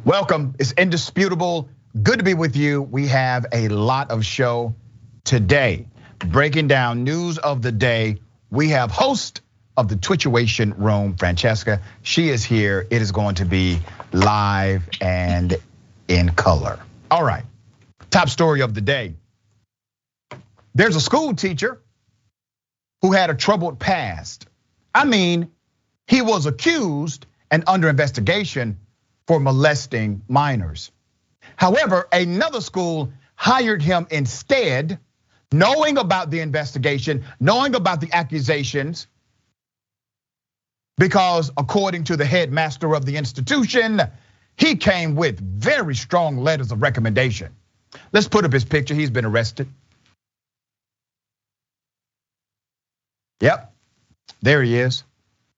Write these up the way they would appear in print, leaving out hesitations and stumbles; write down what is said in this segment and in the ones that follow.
Welcome, it's indisputable. Good to be with you. We have a lot of show today. Breaking down news of the day. We have host of the Twitchuation Room, Francesca. She is here. It is going to be live and in color. All right, top story of the day. There's a school teacher who had a troubled past. I mean, he was accused and under investigation for molesting minors. However, another school hired him instead, knowing about the investigation, knowing about the accusations, because according to the headmaster of the institution, he came with very strong letters of recommendation. Let's put up his picture. He's been arrested. Yep, there he is.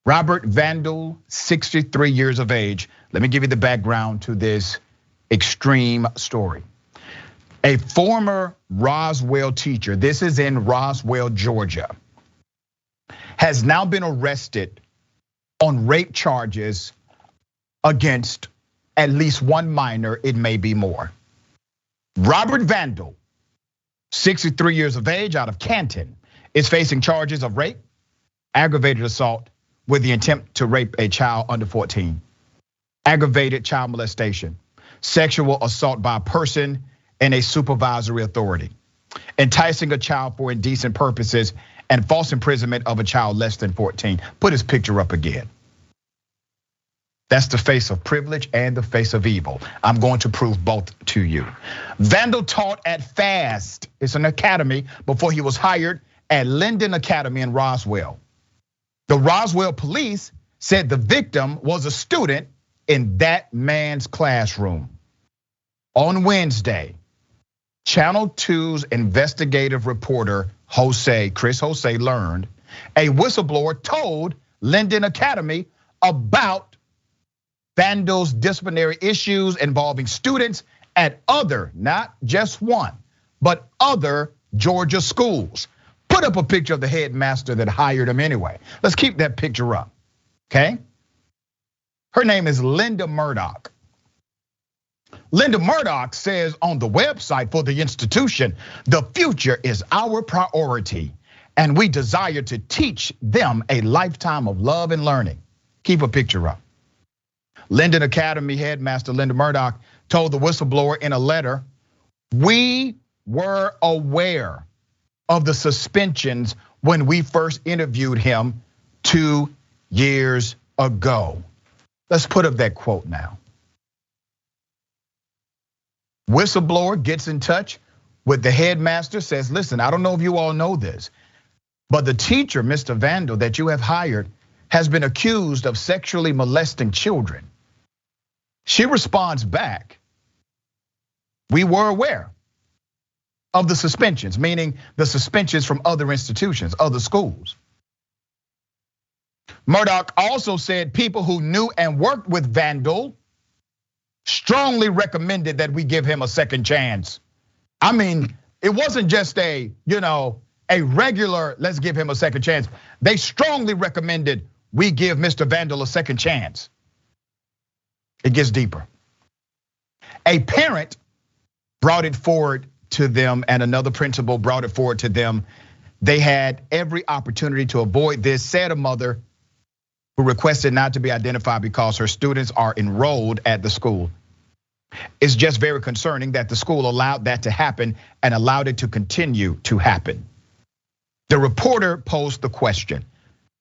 Robert Vandal, 63 years of age. Let me give you the background to this extreme story. A former Roswell teacher, this is in Roswell, Georgia, has now been arrested on rape charges against at least one minor, it may be more. Robert Vandal, 63 years of age, out of Canton, is facing charges of rape, aggravated assault with the attempt to rape a child under 14, aggravated child molestation, sexual assault by a person in a supervisory authority, enticing a child for indecent purposes, and false imprisonment of a child less than 14. Put his picture up again. That's the face of privilege and the face of evil. I'm going to prove both to you. Vandal taught at FAST, it's an academy, before he was hired at Linden Academy in Roswell. The Roswell police said the victim was a student in that man's classroom. On Wednesday, Channel 2's investigative reporter, Chris Jose, learned a whistleblower told Linden Academy about Vandal's disciplinary issues involving students at other, not just one, but other Georgia schools. Put up a picture of the headmaster that hired him anyway. Let's keep that picture up, okay? Her name is Linda Murdoch. Linda Murdoch says on the website for the institution, the future is our priority, and we desire to teach them a lifetime of love and learning. Keep a picture up. Linden Academy headmaster Linda Murdoch told the whistleblower in a letter, "We were aware of the suspensions when we first interviewed him 2 years ago." Let's put up that quote now. Whistleblower gets in touch with the headmaster, says, listen, I don't know if you all know this, but the teacher, Mr. Vandal, that you have hired has been accused of sexually molesting children. She responds back, we were aware of the suspensions, meaning the suspensions from other institutions, other schools. Murdoch also said people who knew and worked with Vandal strongly recommended that we give him a second chance. I mean, it wasn't just a regular, let's give him a second chance. They strongly recommended we give Mr. Vandal a second chance. It gets deeper. A parent brought it forward to them and another principal brought it forward to them. They had every opportunity to avoid this, said a mother who requested not to be identified because her students are enrolled at the school. It's just very concerning that the school allowed that to happen and allowed it to continue to happen. The reporter posed the question,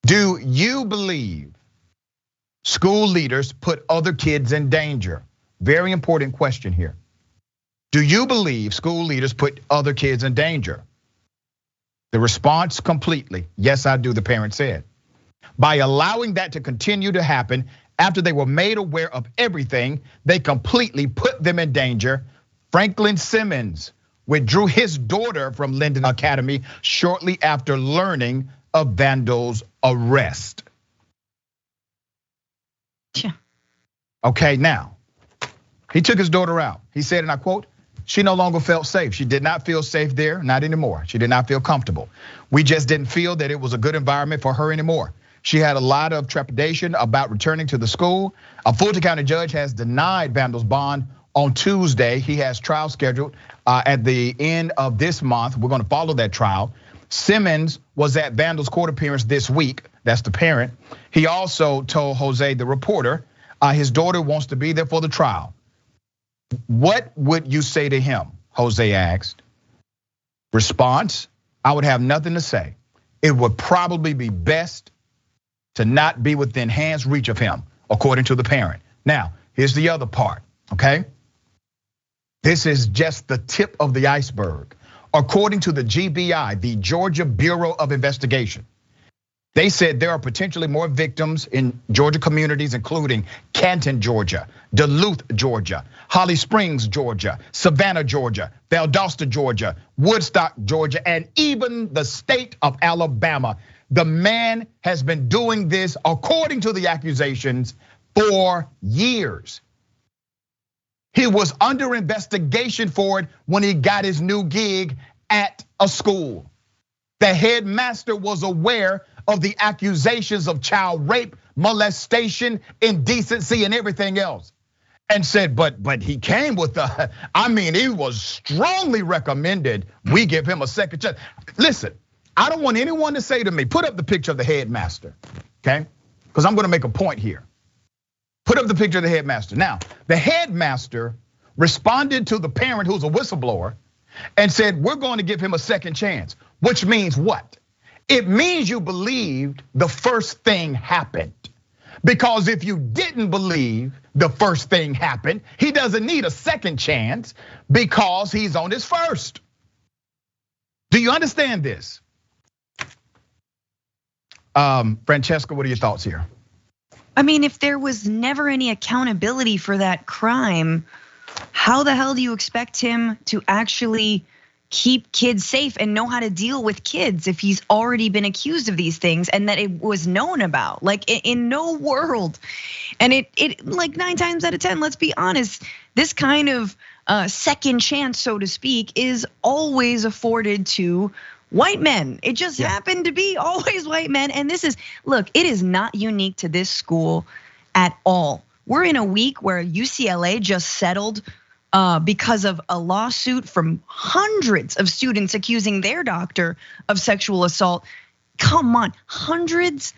do you believe school leaders put other kids in danger? Very important question here. Do you believe school leaders put other kids in danger? The response completely, yes, I do, the parent said. By allowing that to continue to happen after they were made aware of everything, they completely put them in danger. Franklin Simmons withdrew his daughter from Linden Academy shortly after learning of Vandal's arrest. Yeah. Okay, now, he took his daughter out. He said, and I quote, she no longer felt safe. She did not feel safe there, not anymore. She did not feel comfortable. We just didn't feel that it was a good environment for her anymore. She had a lot of trepidation about returning to the school. A Fulton County judge has denied Vandal's bond on Tuesday. He has trial scheduled at the end of this month. We're gonna follow that trial. Simmons was at Vandal's court appearance this week. That's the parent. He also told Jose, the reporter, his daughter wants to be there for the trial. What would you say to him? Jose asked. Response, I would have nothing to say. It would probably be best to not be within hand's reach of him, according to the parent. Now, here's the other part, okay? This is just the tip of the iceberg. According to the GBI, the Georgia Bureau of Investigation, they said there are potentially more victims in Georgia communities, including Canton, Georgia, Duluth, Georgia, Holly Springs, Georgia, Savannah, Georgia, Valdosta, Georgia, Woodstock, Georgia, and even the state of Alabama. The man has been doing this, according to the accusations, for years. He was under investigation for it when he got his new gig at a school. The headmaster was aware of the accusations of child rape, molestation, indecency, and everything else. And said, but he came with he was strongly recommended we give him a second chance. Listen, I don't want anyone to say to me, put up the picture of the headmaster, okay? Because I'm gonna make a point here. Put up the picture of the headmaster. Now, the headmaster responded to the parent who's a whistleblower and said, we're going to give him a second chance, which means what? It means you believed the first thing happened. Because if you didn't believe the first thing happened, he doesn't need a second chance because he's on his first. Do you understand this? Francesca, what are your thoughts here? I mean, if there was never any accountability for that crime, how the hell do you expect him to actually keep kids safe and know how to deal with kids if he's already been accused of these things and that it was known about? Like, in no world. And it like 9 times out of 10, let's be honest, this kind of second chance, so to speak, is always afforded to white men. It just happened to be always white men. And this is, look, it is not unique to this school at all. We're in a week where UCLA just settled because of a lawsuit from hundreds of students accusing their doctor of sexual assault. Come on, hundreds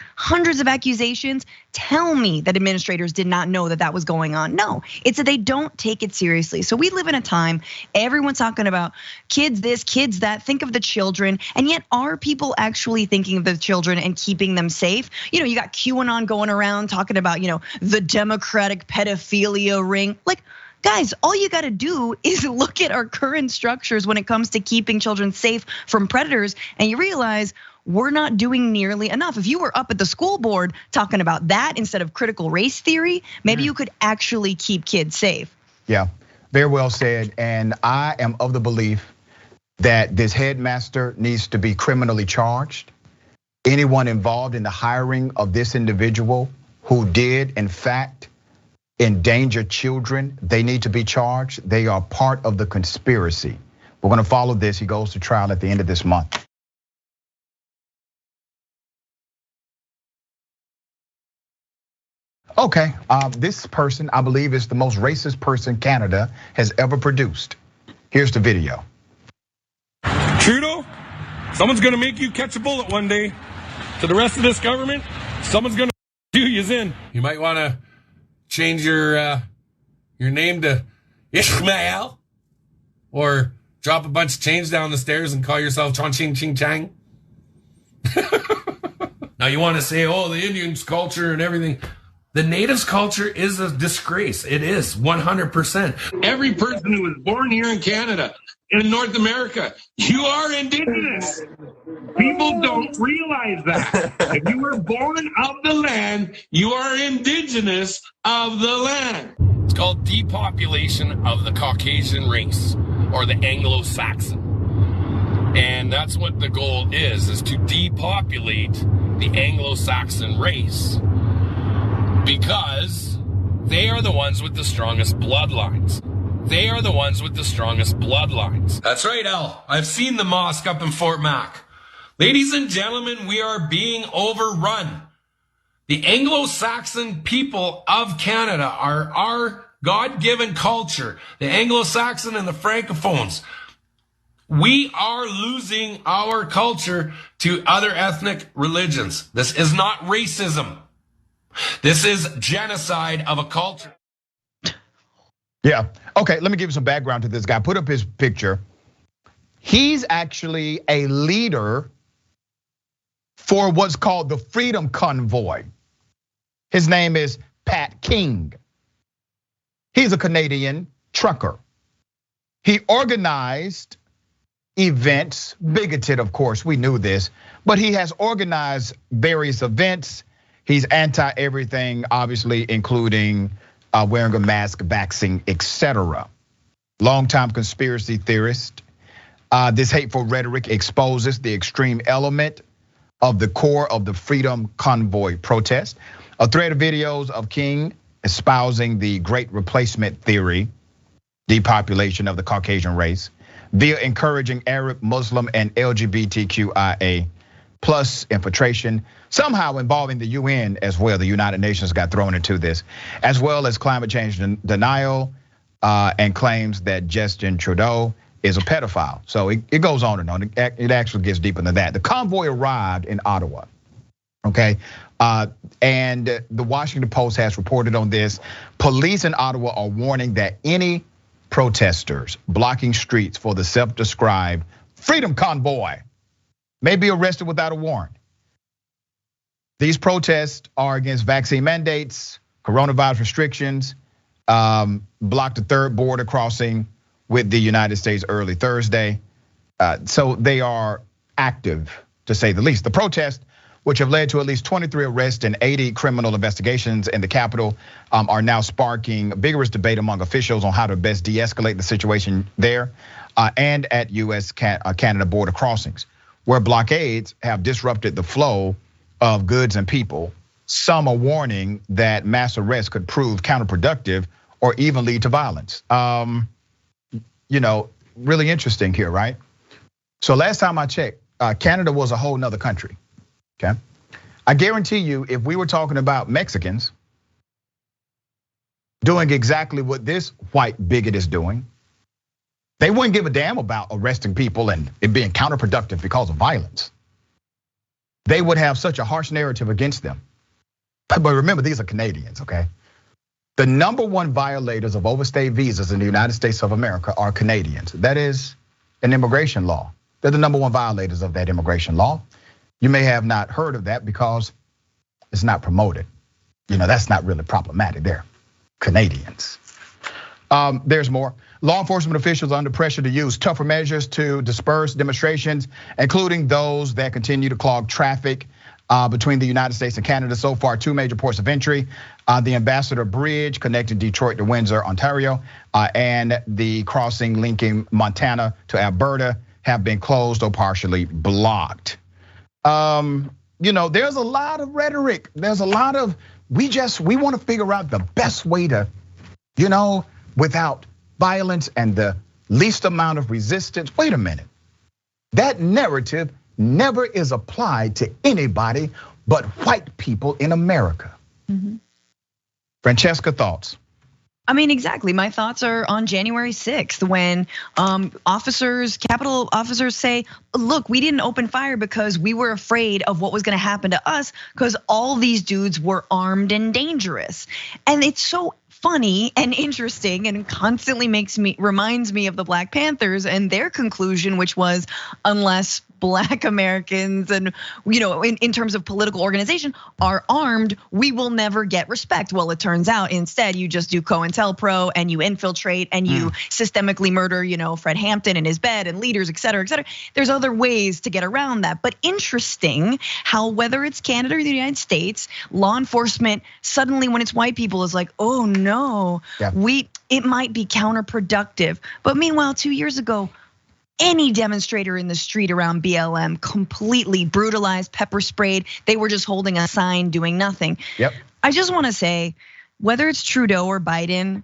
of accusations. Tell me that administrators did not know that that was going on. No, it's that they don't take it seriously. So we live in a time, everyone's talking about kids this, kids that, think of the children. And yet are people actually thinking of the children and keeping them safe? You got QAnon going around talking about, the Democratic pedophilia ring. Like, guys, all you gotta do is look at our current structures when it comes to keeping children safe from predators, and you realize we're not doing nearly enough. If you were up at the school board talking about that instead of critical race theory, maybe you could actually keep kids safe. Yeah, very well said. And I am of the belief that this headmaster needs to be criminally charged. Anyone involved in the hiring of this individual who did, in fact, endanger children, they need to be charged. They are part of the conspiracy. We're gonna follow this. He goes to trial at the end of this month. Okay, this person, I believe, is the most racist person Canada has ever produced. Here's the video. Trudeau, someone's gonna make you catch a bullet one day. To the rest of this government, someone's gonna do you in. You might wanna change your name to Ishmael, or drop a bunch of change down the stairs and call yourself Chong Ching Ching Chang. Now you wanna say, the Indians' culture and everything. The natives' culture is a disgrace. It is 100%. Every person who was born here in Canada, in North America, you are indigenous. People don't realize that. If you were born of the land, you are indigenous of the land. It's called depopulation of the Caucasian race, or the Anglo-Saxon. And that's what the goal is to depopulate the Anglo-Saxon race. Because they are the ones with the strongest bloodlines. They are the ones with the strongest bloodlines. That's right, Al. I've seen the mosque up in Fort Mac. Ladies and gentlemen, we are being overrun. The Anglo-Saxon people of Canada are our God-given culture. The Anglo-Saxon and the Francophones. We are losing our culture to other ethnic religions. This is not racism. This is genocide of a culture. Yeah. Okay, let me give you some background to this guy. Put up his picture. He's actually a leader for what's called the Freedom Convoy. His name is Pat King. He's a Canadian trucker. He organized events, bigoted, of course, we knew this, but he has organized various events. He's anti-everything, obviously, including wearing a mask, vaccine, etc. Longtime conspiracy theorist. This hateful rhetoric exposes the extreme element of the core of the Freedom Convoy protest. A thread of videos of King espousing the Great Replacement theory, depopulation of the Caucasian race, via encouraging Arab, Muslim, and LGBTQIA plus infiltration, somehow involving the UN as well. The United Nations got thrown into this, as well as climate change denial and claims that Justin Trudeau is a pedophile. So it goes on and on. It actually gets deeper than that. The convoy arrived in Ottawa, okay? And the Washington Post has reported on this. Police in Ottawa are warning that any protesters blocking streets for the self-described Freedom Convoy may be arrested without a warrant. These protests are against vaccine mandates, coronavirus restrictions, blocked the third border crossing with the United States early Thursday. So they are active, to say the least. The protests, which have led to at least 23 arrests and 80 criminal investigations in the capital, are now sparking vigorous debate among officials on how to best de-escalate the situation there and at US-Canada border crossings, where blockades have disrupted the flow of goods and people. Some are warning that mass arrests could prove counterproductive or even lead to violence. Really interesting here, right? So last time I checked, Canada was a whole nother country, okay? I guarantee you, if we were talking about Mexicans doing exactly what this white bigot is doing, they wouldn't give a damn about arresting people and it being counterproductive because of violence. They would have such a harsh narrative against them. But remember, these are Canadians, okay? The number one violators of overstay visas in the United States of America are Canadians. That is an immigration law. They're the number one violators of that immigration law. You may have not heard of that because it's not promoted. That's not really problematic. They're Canadians. There's more. Law enforcement officials are under pressure to use tougher measures to disperse demonstrations, including those that continue to clog traffic between the United States and Canada. So far, 2 major ports of entry, the Ambassador Bridge connecting Detroit to Windsor, Ontario, and the crossing linking Montana to Alberta have been closed or partially blocked. There's a lot of rhetoric. There's a lot of, we want to figure out the best way to, without violence and the least amount of resistance. Wait a minute. That narrative never is applied to anybody but white people in America. Mm-hmm. Francesca, thoughts? I mean, exactly. My thoughts are on January 6th when Capitol officers say, look, we didn't open fire because we were afraid of what was gonna happen to us because all these dudes were armed and dangerous. And it's so funny and interesting and constantly reminds me of the Black Panthers and their conclusion, which was unless Black Americans and in terms of political organization are armed, we will never get respect. Well, it turns out instead you just do COINTELPRO and you infiltrate and you systemically murder, Fred Hampton in his bed and leaders, et cetera, et cetera. There's other ways to get around that. But interesting how whether it's Canada or the United States, law enforcement suddenly when it's white people is like, oh no, it might be counterproductive. But meanwhile, 2 years ago, any demonstrator in the street around BLM completely brutalized, pepper sprayed. They were just holding a sign doing nothing. Yep. I just want to say, whether it's Trudeau or Biden,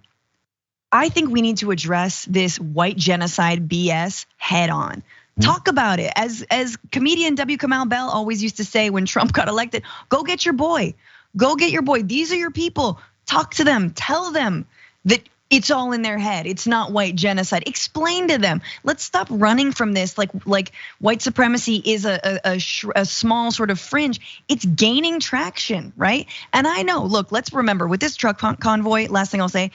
I think we need to address this white genocide BS head on. Talk about it. As comedian W. Kamau Bell always used to say when Trump got elected, go get your boy. Go get your boy. These are your people. Talk to them. Tell them that it's all in their head. It's not white genocide. Explain to them. Let's stop running from this like white supremacy is a small sort of fringe. It's gaining traction, right? And I know, look, let's remember with this truck convoy, last thing I'll say,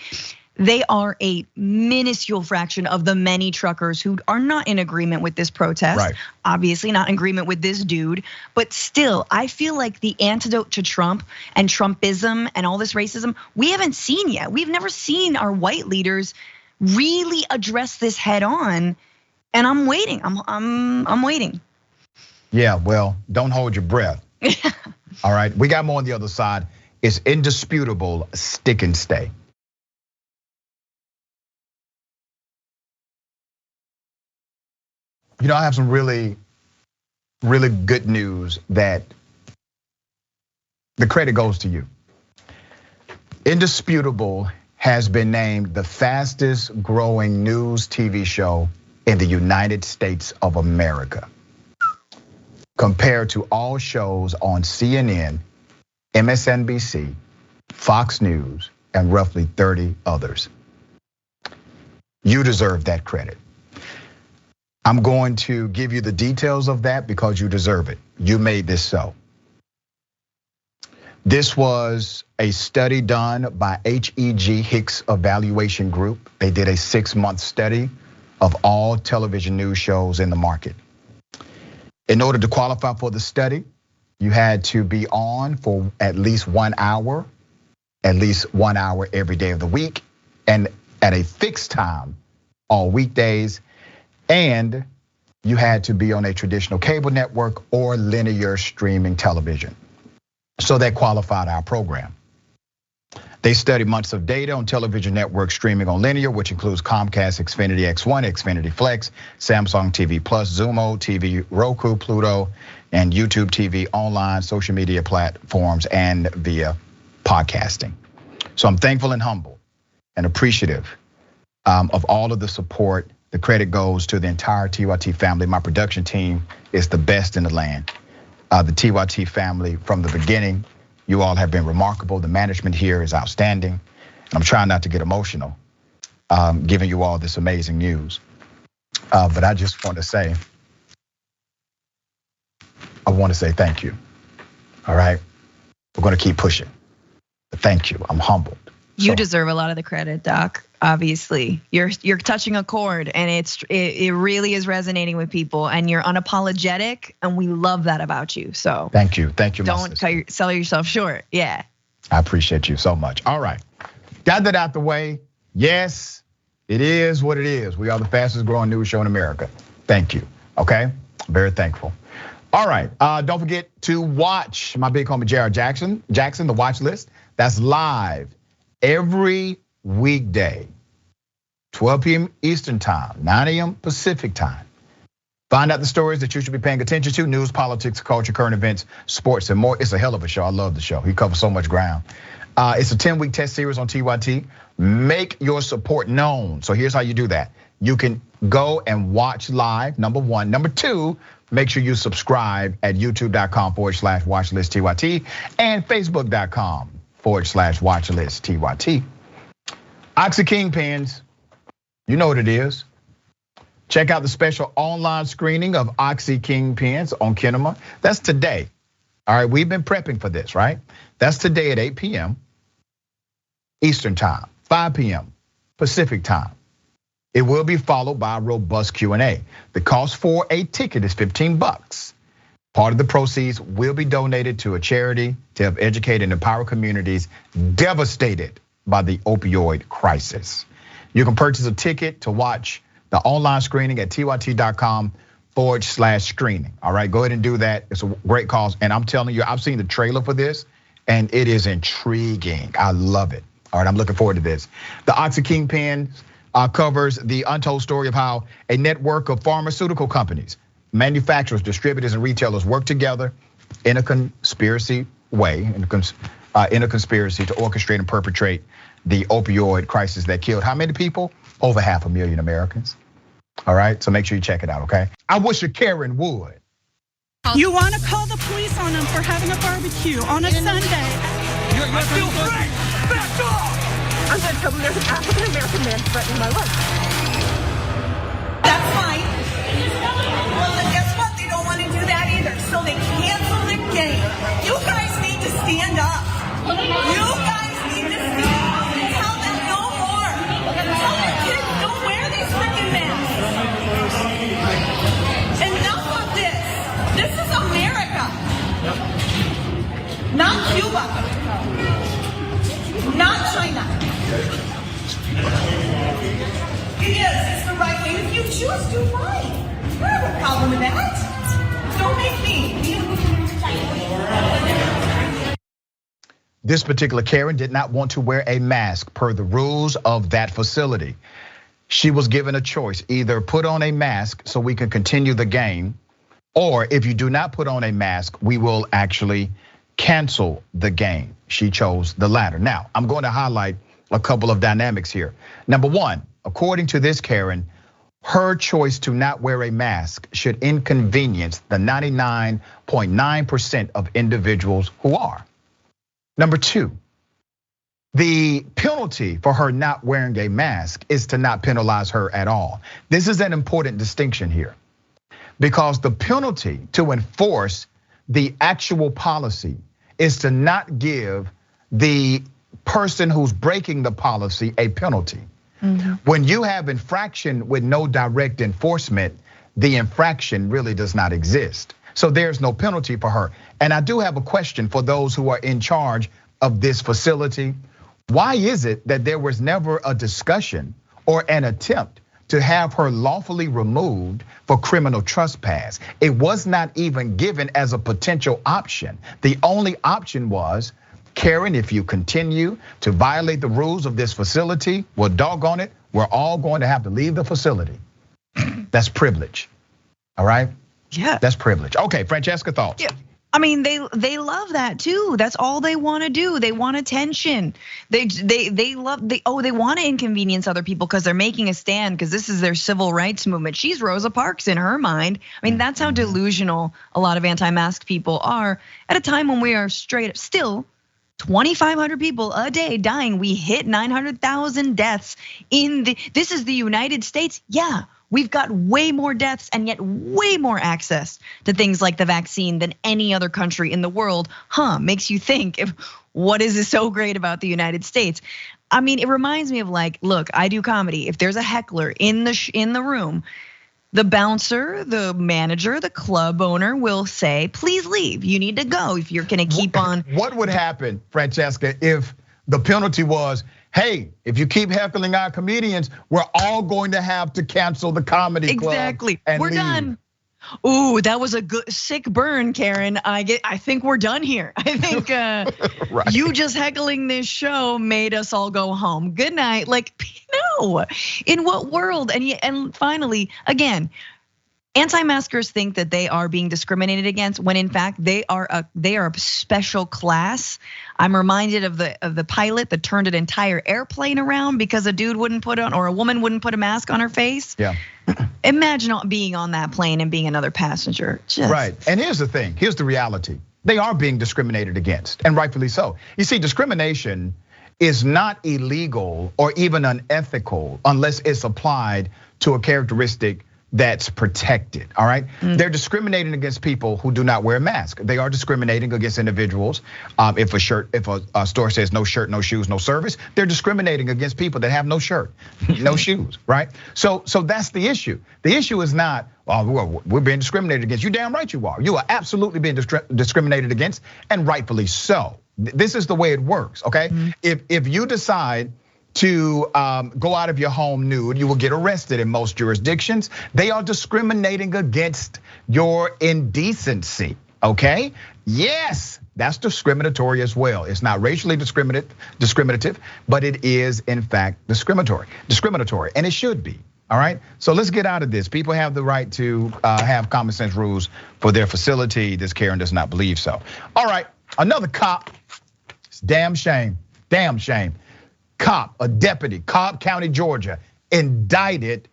they are a minuscule fraction of the many truckers who are not in agreement with this protest. Right. Obviously not in agreement with this dude, but still, I feel like the antidote to Trump and Trumpism and all this racism, we haven't seen yet. We've never seen our white leaders really address this head on, and I'm waiting. I'm waiting. Yeah, well, don't hold your breath. All right, we got more on the other side. It's indisputable stick and stay. You know, I have some really good news that the credit goes to you. Indisputable has been named the fastest growing news TV show in the United States of America, compared to all shows on CNN, MSNBC, Fox News, and roughly 30 others. You deserve that credit. I'm going to give you the details of that because you deserve it. You made this so. This was a study done by HEG Hicks Evaluation Group. They did a 6-month study of all television news shows in the market. In order to qualify for the study, you had to be on for at least 1 hour every day of the week, and at a fixed time all weekdays. And you had to be on a traditional cable network or linear streaming television. So that qualified our program. They studied months of data on television network streaming on linear, which includes Comcast, Xfinity X1, Xfinity Flex, Samsung TV Plus, Xumo TV, Roku, Pluto, and YouTube TV online, social media platforms, and via podcasting. So I'm thankful and humble and appreciative of all of the support. The credit goes to the entire TYT family. My production team is the best in the land. The TYT family from the beginning, you all have been remarkable. The management here is outstanding. And I'm trying not to get emotional, giving you all this amazing news. But I just want to say, thank you. All right, we're going to keep pushing. But thank you. I'm humbled. You deserve a lot of the credit, Doc. Obviously, you're touching a chord, and it really is resonating with people, and you're unapologetic, and we love that about you. So thank you, don't sell yourself short. Yeah, I appreciate you so much. All right, got that out the way. Yes, it is what it is. We are the fastest growing news show in America. Thank you. Okay, very thankful. All right, don't forget to watch my big homie Jared Jackson, the watch list. That's live every weekday, 12 p.m. Eastern time, 9 a.m. Pacific time. Find out the stories that you should be paying attention to: news, politics, culture, current events, sports, and more. It's a hell of a show. I love the show. He covers so much ground. It's a 10-week test series on TYT. Make your support known. So here's how you do that. You can go and watch live, number one. Number two, make sure you subscribe at youtube.com/watchlistTYT and facebook.com/watchlistTYT. Oxy Kingpins, you know what it is. Check out the special online screening of Oxy Kingpins on Kinema. That's today. All right, we've been prepping for this, right? That's today at 8 p.m. Eastern time, 5 p.m. Pacific time. It will be followed by a robust Q&A. The cost for a ticket is $15. Part of the proceeds will be donated to a charity to help educate and empower communities devastated by the opioid crisis. You can purchase a ticket to watch the online screening at tyt.com/screening. All right, go ahead and do that. It's a great cause. And I'm telling you, I've seen the trailer for this and it is intriguing. I love it. All right, I'm looking forward to this. The Oxy Kingpin covers the untold story of how a network of pharmaceutical companies, manufacturers, distributors, and retailers work together in a conspiracy way, in a conspiracy to orchestrate and perpetrate the opioid crisis that killed how many people? Over 500,000 Americans. All right, so make sure you check it out, okay? I wish a Karen would. You want to call the police on them for having a barbecue on a Sunday. I feel free. Back off. I'm gonna tell them there's an African-American man threatening my life. That's fine. Well, then guess what? They don't want to do that either. So they cancel the game. You guys need to stand up. You guys need to stand up and tell them no more. Tell the kids don't wear these freaking masks. Enough of this. This is America. Not Cuba. Not China. It is. It's the right way. If you choose to, fine. I don't have a problem with that. Don't make me. This particular Karen did not want to wear a mask per the rules of that facility. She was given a choice, either put on a mask so we can continue the game, or if you do not put on a mask, we will actually cancel the game. She chose the latter. Now, I'm going to highlight a couple of dynamics here. Number one, according to this Karen, her choice to not wear a mask should inconvenience the 99.9% of individuals who are. Number two, the penalty for her not wearing a mask is to not penalize her at all. This is an important distinction here, because the penalty to enforce the actual policy is to not give the person who's breaking the policy a penalty. When you have infraction with no direct enforcement, the infraction really does not exist. So there's no penalty for her. And I do have a question for those who are in charge of this facility. Why is it that there was never a discussion or an attempt to have her lawfully removed for criminal trespass? It was not even given as a potential option. The only option was, Karen, if you continue to violate the rules of this facility, well, doggone it, we're all going to have to leave the facility. That's privilege, all right? Yeah. That's privilege. Okay, Francesca, thoughts? Yeah. I mean, they love that too. That's all they want to do. They want attention. They want to inconvenience other people because they're making a stand, because this is their civil rights movement. She's Rosa Parks in her mind. I mean, that's how delusional a lot of anti-mask people are at a time when we are straight up still 2,500 people a day dying. We hit 900,000 deaths this is the United States. Yeah. We've got way more deaths and yet way more access to things like the vaccine than any other country in the world. Makes you think, what is so great about the United States? I mean, it reminds me of like, look, I do comedy. If there's a heckler in the room, the bouncer, the manager, the club owner will say, please leave. You need to go if you're gonna keep on. What would happen, Francesca, if the penalty was, hey, if you keep heckling our comedians, we're all going to have to cancel the comedy club. Exactly, and we're leave. done. Ooh, that was a good sick burn, Karen. I think we're done here. I think right. You just heckling this show made us all go home. Good night. Like, no, in what world? And finally, again, anti-maskers think that they are being discriminated against when in fact they are a special class. I'm reminded of the pilot that turned an entire airplane around because a dude wouldn't put on, or a woman wouldn't put a mask on her face. Yeah. Imagine being on that plane and being another passenger. Right, and here's the thing, here's the reality. They are being discriminated against, and rightfully so. You see, discrimination is not illegal or even unethical unless it's applied to a characteristic that's protected, all right? They're discriminating against people who do not wear a mask. They are discriminating against individuals. If a store says no shirt, no shoes, no service, they're discriminating against people that have no shirt, no shoes, right? So that's the issue. The issue is not, we're being discriminated against. You damn right you are. You are absolutely being discriminated against, and rightfully so. This is the way it works, okay? If you decide to go out of your home nude, you will get arrested in most jurisdictions. They are discriminating against your indecency, okay? Yes, that's discriminatory as well. It's not racially discriminative, but it is in fact discriminatory, and it should be, all right? So let's get out of this. People have the right to have common sense rules for their facility. This Karen does not believe so. All right, another cop, it's damn shame. Cop, a deputy, Cobb County, Georgia, indicted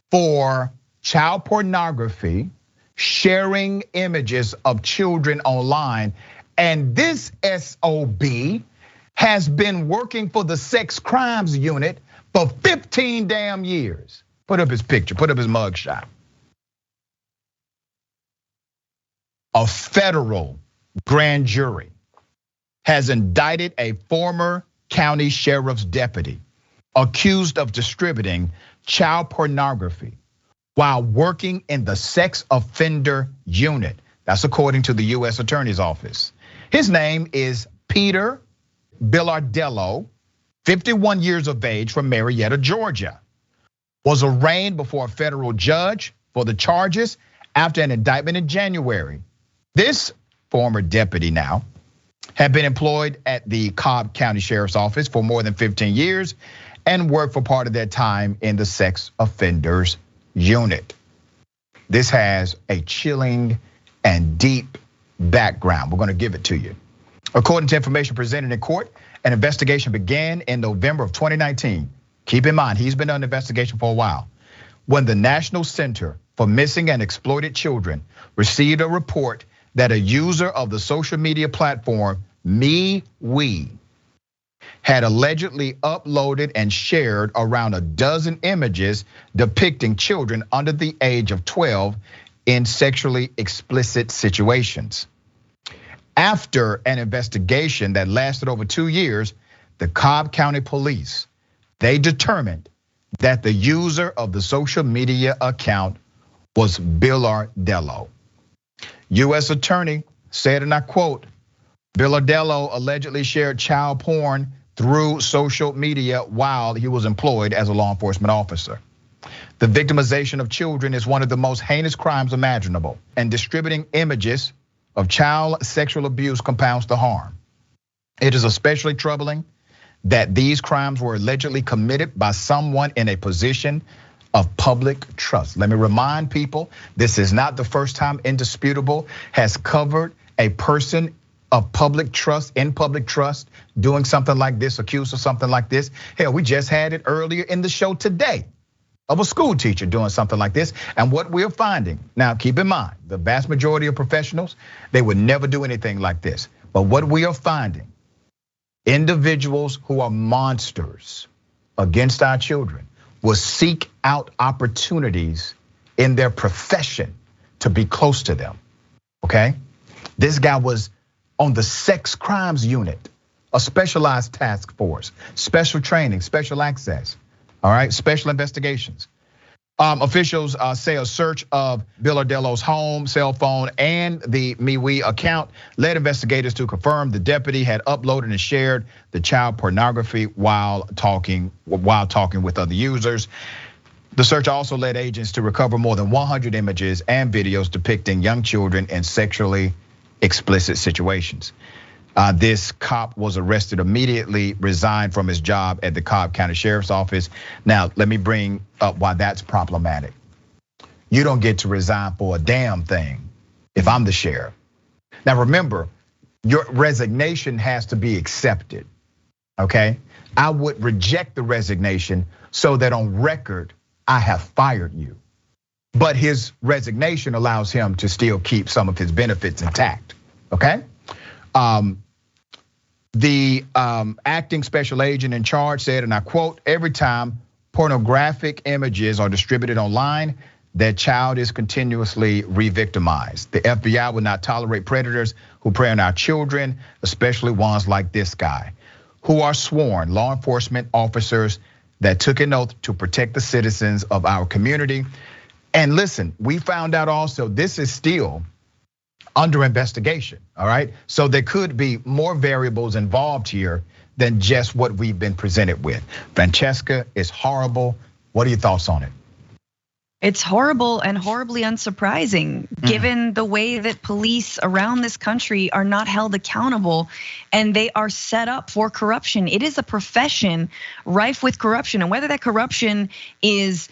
for child pornography, sharing images of children online. And this SOB has been working for the sex crimes unit for 15 damn years. Put up his picture, put up his mugshot. A federal grand jury has indicted a former county sheriff's deputy accused of distributing child pornography while working in the sex offender unit. That's according to the US Attorney's Office. His name is Peter Bilardello, 51 years of age, from Marietta, Georgia. Was arraigned before a federal judge for the charges after an indictment in January. This former deputy now had been employed at the Cobb County Sheriff's Office for more than 15 years and worked for part of that time in the sex offenders unit. This has a chilling and deep background. We're gonna give it to you. According to information presented in court, an investigation began in November of 2019. Keep in mind, he's been under investigation for a while. When the National Center for Missing and Exploited Children received a report that a user of the social media platform MeWe had allegedly uploaded and shared around a dozen images depicting children under the age of 12 in sexually explicit situations. After an investigation that lasted over 2 years, the Cobb County Police, they determined that the user of the social media account was Bilardello. US attorney said, and I quote, Bilardello allegedly shared child porn through social media while he was employed as a law enforcement officer. The victimization of children is one of the most heinous crimes imaginable, and distributing images of child sexual abuse compounds the harm. It is especially troubling that these crimes were allegedly committed by someone in a position of public trust. Let me remind people, this is not the first time Indisputable has covered a person of public trust, in public trust, doing something like this, accused of something like this. Hell, we just had it earlier in the show today of a school teacher doing something like this. And what we're finding, now keep in mind, the vast majority of professionals, they would never do anything like this. But what we are finding, individuals who are monsters against our children will seek out opportunities in their profession to be close to them, okay? This guy was on the sex crimes unit, a specialized task force, special training, special access, all right, special investigations. Officials say a search of Bilardello's home, cell phone, and the MeWe account led investigators to confirm the deputy had uploaded and shared the child pornography while talking with other users. The search also led agents to recover more than 100 images and videos depicting young children in sexually explicit situations. This cop was arrested immediately, resigned from his job at the Cobb County Sheriff's Office. Now, let me bring up why that's problematic. You don't get to resign for a damn thing if I'm the sheriff. Now, remember, your resignation has to be accepted, okay? I would reject the resignation so that on record, I have fired you. But his resignation allows him to still keep some of his benefits intact, okay? The acting special agent in charge said, and I quote, every time pornographic images are distributed online, that child is continuously re-victimized. The FBI will not tolerate predators who prey on our children, especially ones like this guy, who are sworn law enforcement officers that took an oath to protect the citizens of our community. And listen, we found out also this is still under investigation, all right? So there could be more variables involved here than just what we've been presented with. Francesca, it's horrible. What are your thoughts on it? It's horrible and horribly unsurprising, given the way that police around this country are not held accountable and they are set up for corruption. It is a profession rife with corruption, and whether that corruption is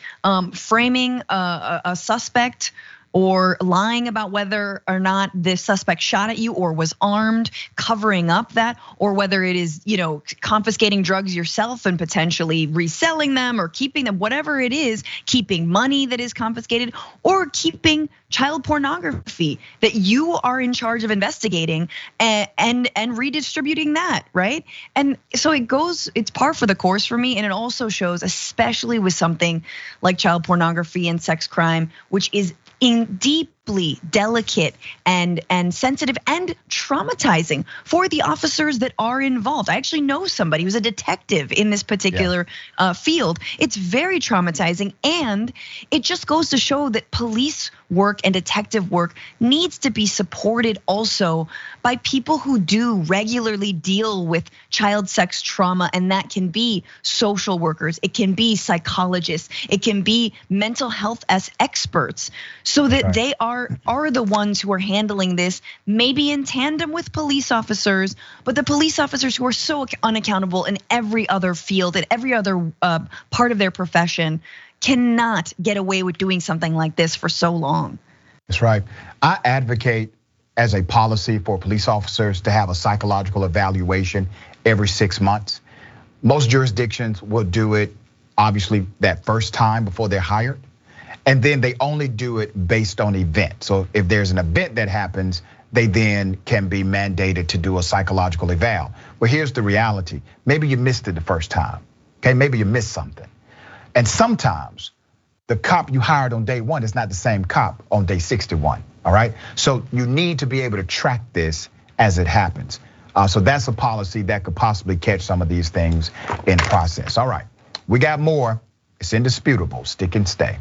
framing a suspect or lying about whether or not the suspect shot at you or was armed, covering up that, or whether it is, confiscating drugs yourself and potentially reselling them or keeping them, whatever it is, keeping money that is confiscated, or keeping child pornography that you are in charge of investigating and redistributing that, right? And so it's par for the course for me. And it also shows, especially with something like child pornography and sex crime, which is deeply delicate and sensitive and traumatizing for the officers that are involved. I actually know somebody who's a detective in this particular field. It's very traumatizing, and it just goes to show that police work and detective work needs to be supported also by people who do regularly deal with child sex trauma, and that can be social workers, it can be psychologists, it can be mental health as experts, so that they are the ones who are handling this, maybe in tandem with police officers, but the police officers who are so unaccountable in every other field and every other part of their profession cannot get away with doing something like this for so long. That's right. I advocate as a policy for police officers to have a psychological evaluation every 6 months. Most jurisdictions will do it, obviously, that first time before they're hired. And then they only do it based on event. So if there's an event that happens, they then can be mandated to do a psychological eval. Well, here's the reality. Maybe you missed it the first time, okay? Maybe you missed something. And sometimes the cop you hired on day 1 is not the same cop on day 61, all right? So you need to be able to track this as it happens. So that's a policy that could possibly catch some of these things in the process. All right, we got more. It's indisputable. Stick and stay.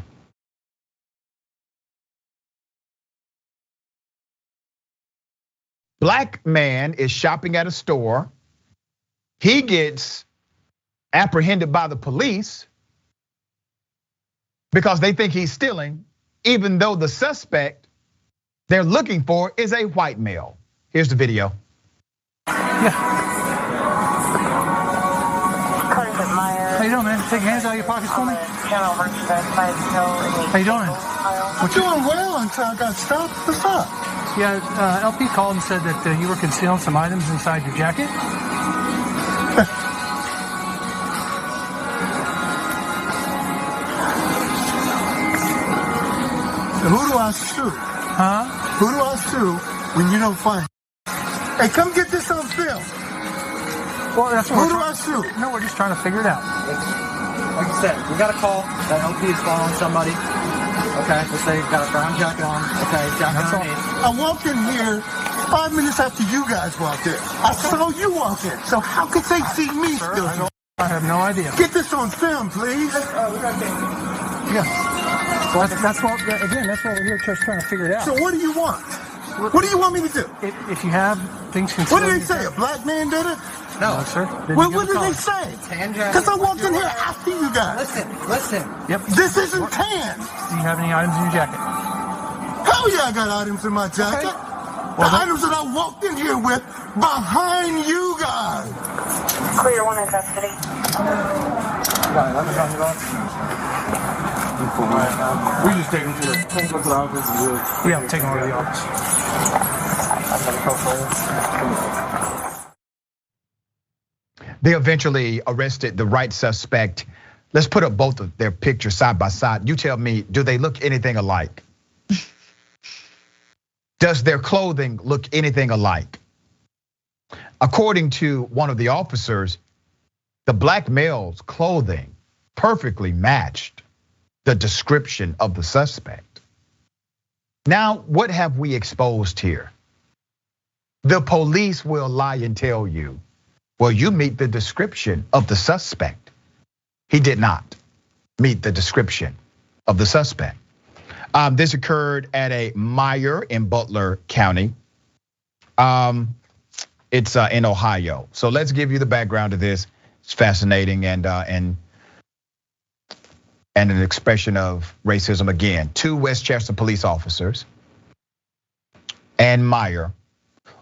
Black man is shopping at a store. He gets apprehended by the police because they think he's stealing, even though the suspect they're looking for is a white male. Here's the video. Yeah. How you doing, man? Take your hands out of your pockets for me. How you doing? I'm doing well until I got stopped. What's up? Yeah, LP called and said that you were concealing some items inside your jacket. Who do I sue? Huh? Who do I sue when you don't find? Hey, come get this on film. Well, that's what Who do I sue? No, we're just trying to figure it out. Like I said, we got a call that LP is following somebody. Okay, let's say you've got a brown jacket on. Okay, jacket underneath. I walked in here 5 minutes after you guys walked in. I saw you walk in. So how could they see me still? I have no idea. Get this on film, please. Yeah. Well, that's what we're here just trying to figure it out. So what do you want? What do you want me to do? If you have things concealed. What did they say? A black man did it? No, sir. Well, what did they say? Because I walked in here after you guys. Listen. Yep. This isn't tan. Do you have any items in your jacket? Hell yeah, I got items in my jacket. Okay. The items that I walked in here with behind you guys. Clear, one in custody. We just take them to the office. Yeah, I'm taking them over to the office. They eventually arrested the right suspect. Let's put up both of their pictures side by side. You tell me, do they look anything alike? Does their clothing look anything alike? According to one of the officers, the black male's clothing perfectly matched the description of the suspect. Now, what have we exposed here? The police will lie and tell you, well, you meet the description of the suspect. He did not meet the description of the suspect. This occurred at a Meyer in Butler County. It's in Ohio. So let's give you the background of this. It's fascinating and an expression of racism again. 2 Westchester police officers and Meyer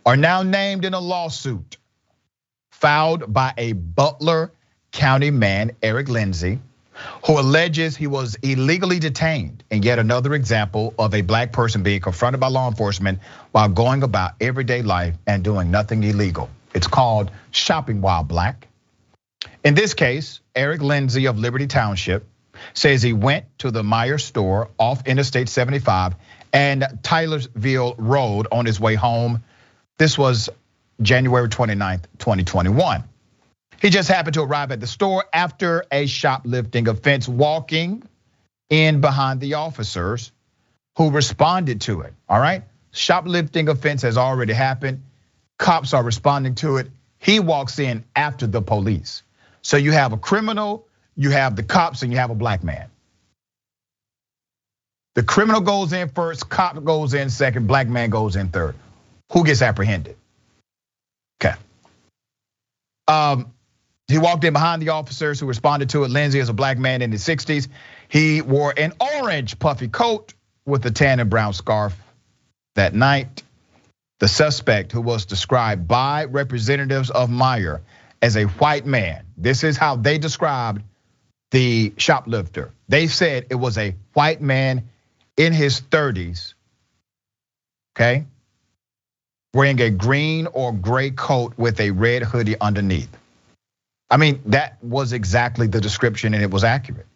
are now named in a lawsuit filed by a Butler County man, Eric Lindsay, who alleges he was illegally detained, and yet another example of a black person being confronted by law enforcement while going about everyday life and doing nothing illegal. It's called shopping while black. In this case, Eric Lindsay of Liberty Township says he went to the Meijer store off Interstate 75 and Taylorsville Road on his way home. This was January 29th, 2021. He just happened to arrive at the store after a shoplifting offense, walking in behind the officers who responded to it, all right? Shoplifting offense has already happened. Cops are responding to it. He walks in after the police. So you have a criminal, you have the cops, and you have a black man. The criminal goes in first, cop goes in second, black man goes in third. Who gets apprehended? Okay. He walked in behind the officers who responded to it. Lindsay is a black man in his 60s. He wore an orange puffy coat with a tan and brown scarf. That night, the suspect, who was described by representatives of Meijer as a white man, this is how they described the shoplifter. They said it was a white man in his 30s, okay, wearing a green or gray coat with a red hoodie underneath. I mean, that was exactly the description, and it was accurate.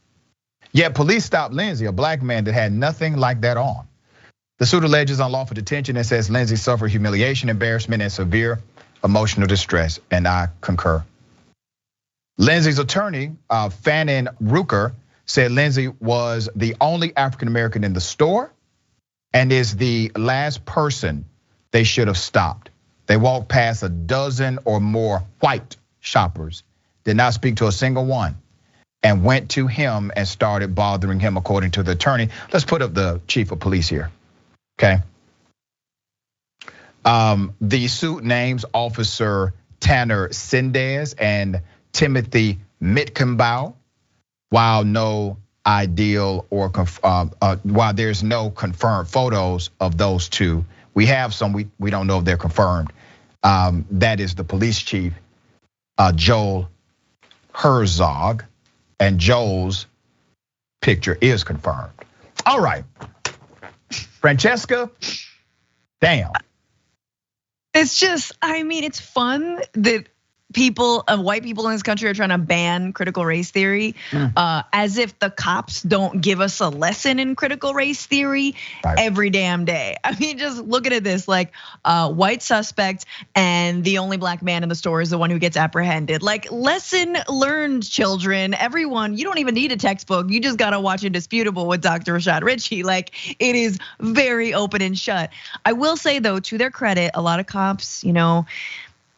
Yet police stopped Lindsay, a black man that had nothing like that on. The suit alleges unlawful detention and says Lindsay suffered humiliation, embarrassment, and severe emotional distress, and I concur. Lindsay's attorney, Fannin Rucker, said Lindsay was the only African American in the store and is the last person they should have stopped. They walked past a dozen or more white shoppers, did not speak to a single one, and went to him and started bothering him, according to the attorney. Let's put up the chief of police here, okay? The suit names Officer Tanner Sindez and Timothy Mitkenbow. While while there's no confirmed photos of those two, we have some. We don't know if they're confirmed. That is the police chief, Joel Herzog, and Joel's picture is confirmed. All right, Francesca, damn. It's just, I mean, it's fun that white people in this country are trying to ban critical race theory, as if the cops don't give us a lesson in critical race theory every damn day. I mean, just looking at this, like white suspect and the only black man in the store is the one who gets apprehended. Like, lesson learned, children. Everyone, you don't even need a textbook. You just gotta watch Indisputable with Dr. Rashad Ritchie. Like, it is very open and shut. I will say though, to their credit, a lot of cops,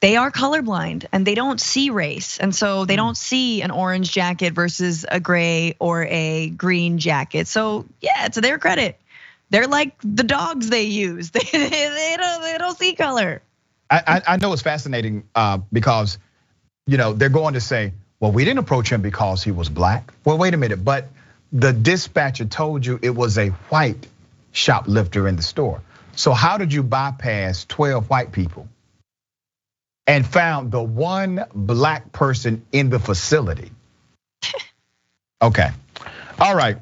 they are colorblind and they don't see race. And so they don't see an orange jacket versus a gray or a green jacket. So yeah, to their credit, they're like the dogs they use. They don't see color. I know it's fascinating because they're going to say, well, we didn't approach him because he was black. Well, wait a minute, but the dispatcher told you it was a white shoplifter in the store. So how did you bypass 12 white people and found the one black person in the facility? Okay, all right.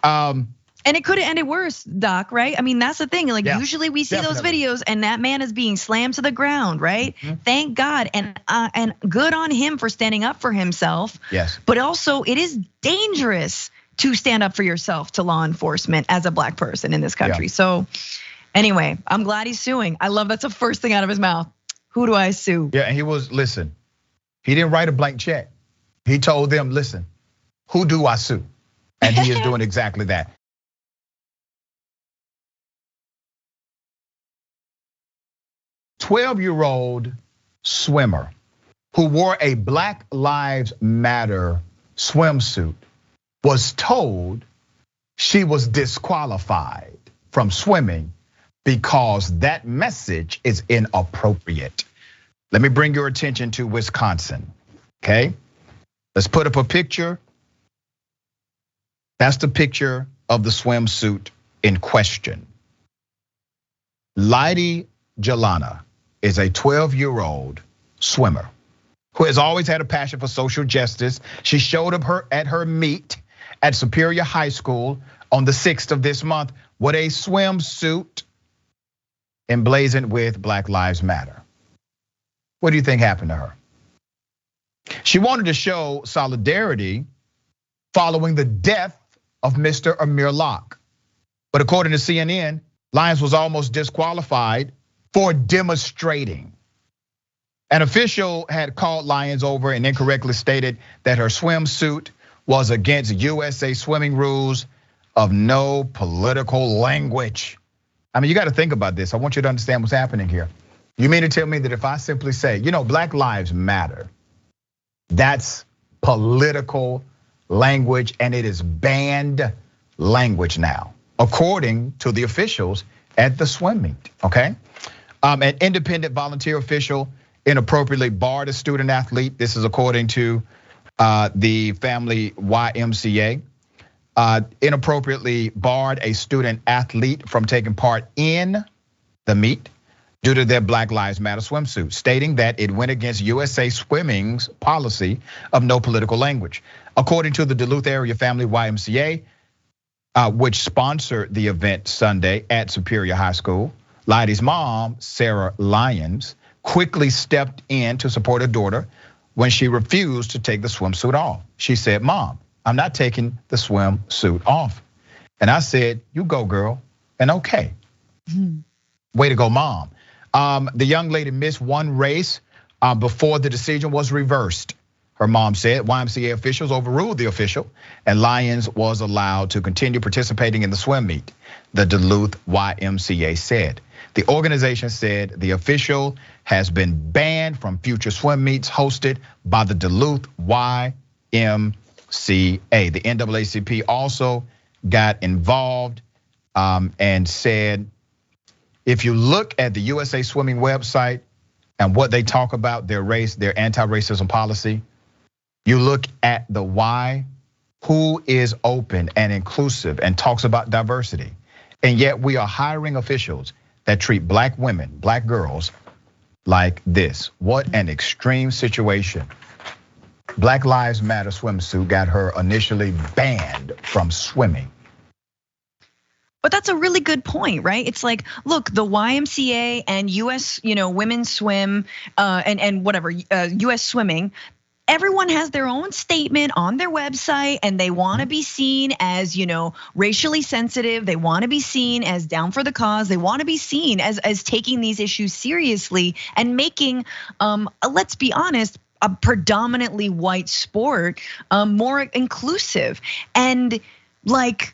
And it could have ended worse, Doc, right? I mean, that's the thing. Like, usually we see those videos and that man is being slammed to the ground, right? Thank God, and good on him for standing up for himself. Yes. But also, it is dangerous to stand up for yourself to law enforcement as a black person in this country. So anyway, I'm glad he's suing. I love that's the first thing out of his mouth. Who do I sue? Yeah, and he didn't write a blank check. He told them, listen, who do I sue? And he is doing exactly that. A 12-year-old swimmer who wore a Black Lives Matter swimsuit was told she was disqualified from swimming because that message is inappropriate. Let me bring your attention to Wisconsin, okay? Let's put up a picture. That's the picture of the swimsuit in question. Lydie Jelana is a 12-year-old swimmer who has always had a passion for social justice. She showed up at her meet at Superior High School on the 6th of this month with a swimsuit emblazoned with Black Lives Matter. What do you think happened to her? She wanted to show solidarity following the death of Mr. Amir Locke. But according to CNN, Lyons was almost disqualified for demonstrating. An official had called Lyons over and incorrectly stated that her swimsuit was against USA swimming rules of no political language. I mean, you got to think about this. I want you to understand what's happening here. You mean to tell me that if I simply say, Black Lives Matter, that's political language and it is banned language now, according to the officials at the swim meet, okay? An independent volunteer official inappropriately barred a student athlete. This is according to the family YMCA. Inappropriately barred a student athlete from taking part in the meet due to their Black Lives Matter swimsuit, stating that it went against USA Swimming's policy of no political language. According to the Duluth area family YMCA, which sponsored the event Sunday at Superior High School, Lydie's mom, Sarah Lyons, quickly stepped in to support her daughter when she refused to take the swimsuit off. She said, "Mom, I'm not taking the swimsuit off." And I said, "You go, girl," and okay. Way to go, Mom. The young lady missed one race before the decision was reversed. Her mom said YMCA officials overruled the official and Lyons was allowed to continue participating in the swim meet, the Duluth YMCA said. The organization said the official has been banned from future swim meets hosted by the Duluth YMCA. The NAACP also got involved and said, if you look at the USA Swimming website and what they talk about, their race, their anti-racism policy, you look at the Y, who is open and inclusive and talks about diversity. And yet we are hiring officials that treat Black women, Black girls like this. What an extreme situation. Black Lives Matter swimsuit got her initially banned from swimming. But that's a really good point, right? It's like, look, the YMCA and US, women's swim and whatever, US swimming, everyone has their own statement on their website and they want to be seen as, racially sensitive. They want to be seen as down for the cause. They want to be seen as taking these issues seriously and making, let's be honest, a predominantly white sport more inclusive. And like,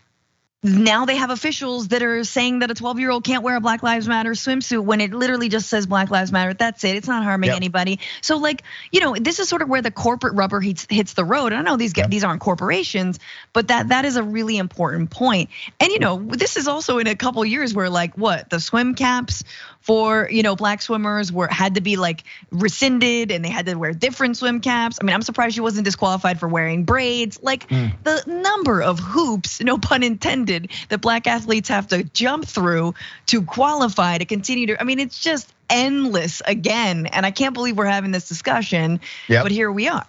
now they have officials that are saying that a 12-year-old can't wear a Black Lives Matter swimsuit when it literally just says Black Lives Matter. That's it. It's not harming anybody. So like, this is sort of where the corporate rubber hits the road. I know these aren't corporations, but that is a really important point. And this is also in a couple years where like the swim caps for Black swimmers had to be like rescinded and they had to wear different swim caps. I mean, I'm surprised she wasn't disqualified for wearing braids. Like the number of hoops, no pun intended, that Black athletes have to jump through to qualify to continue to. I mean, it's just endless again. And I can't believe we're having this discussion, but here we are.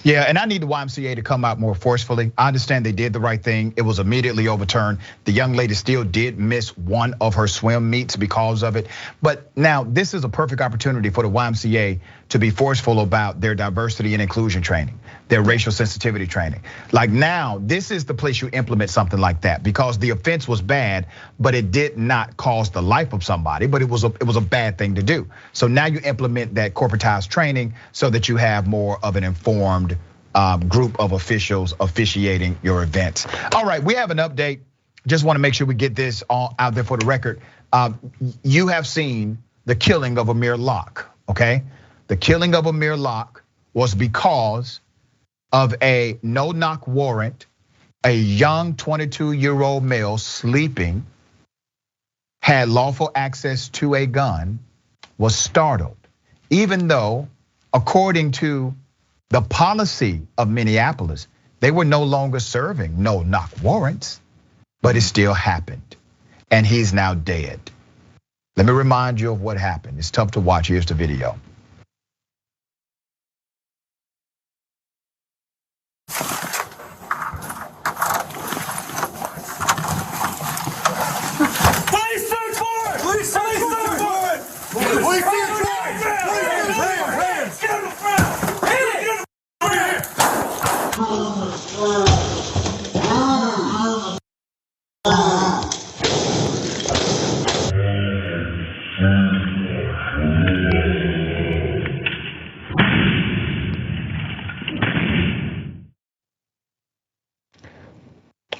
Yeah, and I need the YMCA to come out more forcefully. I understand they did the right thing. It was immediately overturned. The young lady still did miss one of her swim meets because of it. But now this is a perfect opportunity for the YMCA to be forceful about their diversity and inclusion training, their racial sensitivity training. Like now, this is the place you implement something like that because the offense was bad, but it did not cause the life of somebody, but it was a bad thing to do. So now you implement that corporatized training so that you have more of an informed group of officials officiating your events. All right, we have an update. Just want to make sure we get this all out there for the record. You have seen the killing of Amir Locke, okay? The killing of Amir Locke was because of a no-knock warrant. A young 22-year-old male sleeping, had lawful access to a gun, was startled. Even though, according to the policy of Minneapolis, they were no longer serving no-knock warrants, but it still happened. And he's now dead. Let me remind you of what happened. It's tough to watch. Here's the video.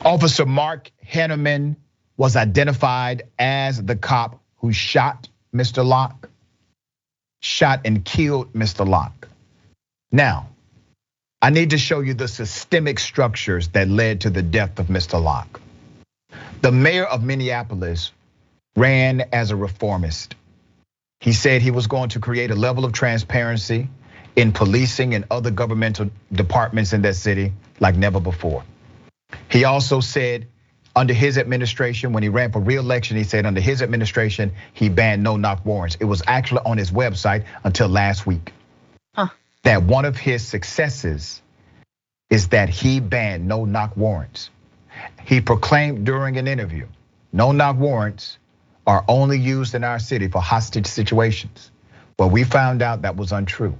Officer Mark Henneman was identified as the cop who shot Mr. Locke, shot and killed Mr. Locke. Now, I need to show you the systemic structures that led to the death of Mr. Locke. The mayor of Minneapolis ran as a reformist. He said he was going to create a level of transparency in policing and other governmental departments in that city like never before. He also said under his administration, when he ran for re-election, he said under his administration, he banned no-knock warrants. It was actually on his website until last week. That one of his successes is that he banned no-knock warrants. He proclaimed during an interview, no-knock warrants are only used in our city for hostage situations. Well, we found out that was untrue.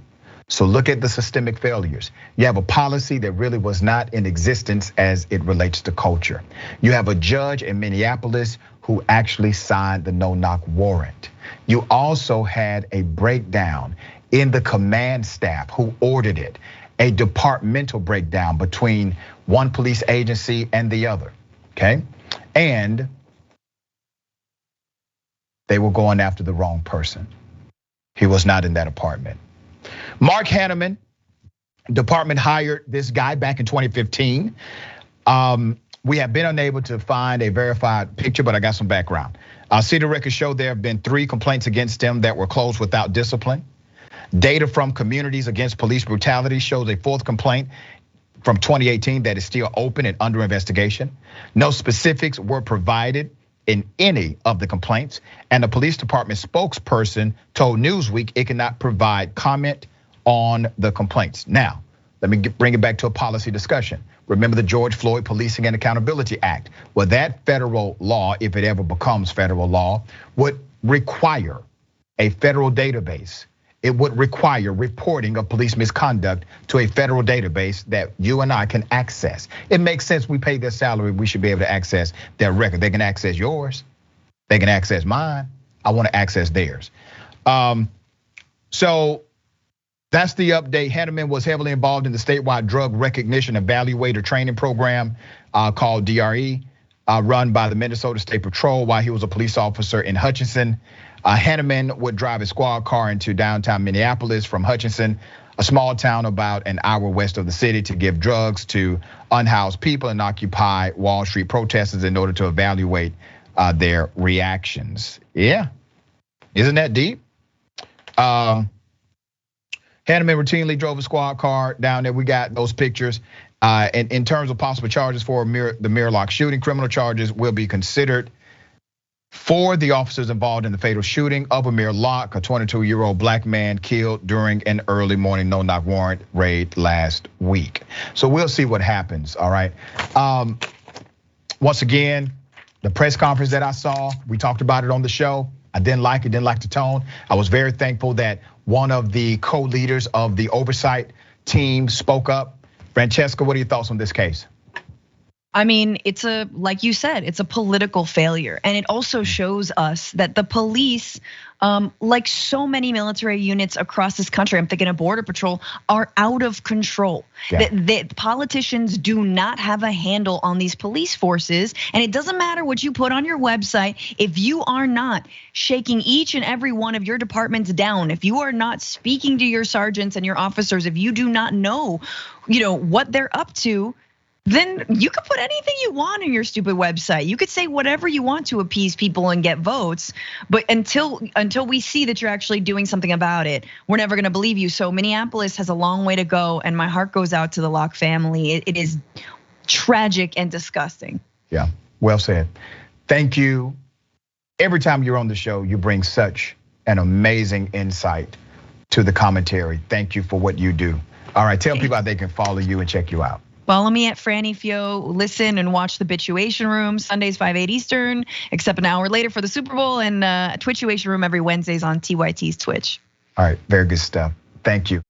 So look at the systemic failures. You have a policy that really was not in existence as it relates to culture. You have a judge in Minneapolis who actually signed the no-knock warrant. You also had a breakdown in the command staff who ordered it, a departmental breakdown between one police agency and the other, okay? And they were going after the wrong person. He was not in that apartment. Mark Henneman, department hired this guy back in 2015. We have been unable to find a verified picture, but I got some background. City records show there have been 3 complaints against him that were closed without discipline. Data from Communities Against Police Brutality shows a 4th complaint from 2018 that is still open and under investigation. No specifics were provided in any of the complaints, and the police department spokesperson told Newsweek it cannot provide comment on the complaints. Now, let me bring it back to a policy discussion. Remember the George Floyd Policing and Accountability Act. Well, that federal law, if it ever becomes federal law, would require a federal database. It would require reporting of police misconduct to a federal database that you and I can access. It makes sense. We pay their salary. We should be able to access their record. They can access yours. They can access mine. I want to access theirs. So that's the update. Henneman was heavily involved in the statewide drug recognition evaluator training program called DRE, run by the Minnesota State Patrol while he was a police officer in Hutchinson. Henneman would drive a squad car into downtown Minneapolis from Hutchinson, a small town about an hour west of the city, to give drugs to unhoused people and occupy Wall Street protesters in order to evaluate their reactions. Yeah, isn't that deep? Henneman routinely drove a squad car down there. We got those pictures. And in terms of possible charges for the Amir Locke shooting, criminal charges will be considered for the officers involved in the fatal shooting of Amir Locke, a 22-year-old black man killed during an early morning no-knock warrant raid last week. So we'll see what happens, all right? Once again, the press conference that I saw, we talked about it on the show. I didn't like the tone. I was very thankful that one of the co-leaders of the oversight team spoke up. Francesca, what are your thoughts on this case? I mean, like you said, it's a political failure. And it also shows us that the police, like so many military units across this country, I'm thinking of Border Patrol, are out of control. Yeah. The politicians do not have a handle on these police forces. And it doesn't matter what you put on your website, if you are not shaking each and every one of your departments down, if you are not speaking to your sergeants and your officers, if you do not know, what they're up to, then you could put anything you want on your stupid website. You could say whatever you want to appease people and get votes. But until we see that you're actually doing something about it, we're never gonna believe you. So Minneapolis has a long way to go, and my heart goes out to the Locke family. It is tragic and disgusting. Yeah, well said. Thank you. Every time you're on the show, you bring such an amazing insight to the commentary. Thank you for what you do. All right, tell people how they can follow you and check you out. Follow me at Franny Fio. Listen and watch the Bituation Room Sundays 5/8 Eastern, except an hour later for the Super Bowl, and Twitchuation Room every Wednesdays on TYT's Twitch. All right, very good stuff. Thank you.